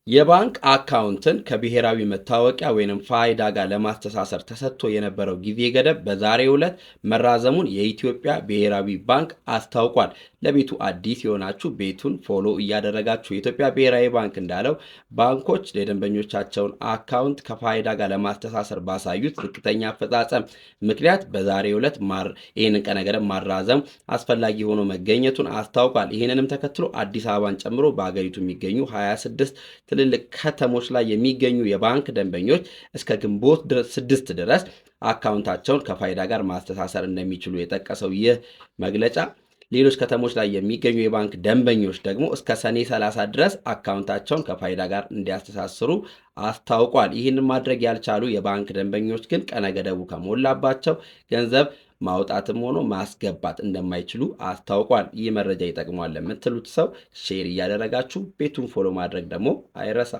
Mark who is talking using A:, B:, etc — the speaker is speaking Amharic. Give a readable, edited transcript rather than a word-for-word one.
A: የባንክ አካውንትን ከብሔራዊ መታወቂያ ወይንም ፋይዳ ጋር ለማስተሳሰር ተሰጥቶ የነበረው ጊዜ ገደብ በዛሬው ዕለት መራዘሙን የኢትዮጵያ ብሔራዊ ባንክ አስታውቋል። ለቤቱ አዲስ የሆናችሁ ቤቱን ፎሎ እያደረጋችሁ የኢትዮጵያ ብሔራዊ ባንክ እንዳለው ባንኮች የደንበኞቻቸውን አካውንት ከፋይዳ ጋር ለማስተሳሰር ባሳዩት ዝቅተኛ አፈጻጸም ምክንያት በዛሬው ዕለት ይህንን ቀነ ገደብ ማራዘም አስፈላጊ ሆኖ መገኘቱን አስታውቋል። ይህንንም ተከትሎ አዲስ አበባን ጨምሮ በሀገሪቱ የሚገኙ 26 ትልልቅ ከተሞች ላይ የሚገኙ የባንክ ደንበኞች እስከ ግንቦት 6 ድረስ አካውንታቸውን ከፋይዳ ጋር ማስተሳሰር እንደሚችሉ የጠቀሰው ይህ መግለጫ ሌሎች ከተሞች ላይ የሚገኙ የባንክ ደንበኞች ደግሞ እስከ ሰኔ 30 ድረስ አካውንታቸውን ከፋይዳ ጋር እንዲያስተሳስሩ አስታውቋል። ይህን ማድረግ ያልቻሉ የባንክ ደንበኞች ግን ቀነ ገደቡ ከሞላባቸው ገንዘብ ማውጣትም ሆኖ ማስገባት እንደማይችሉ አስታውቋል። ይህ መረጃ ይጠቅሟል ለምትሉት ሰው ሼር እያደረጋችሁ ቤቱን ፎሎ ማድረግ ደግሞ አይረሳ።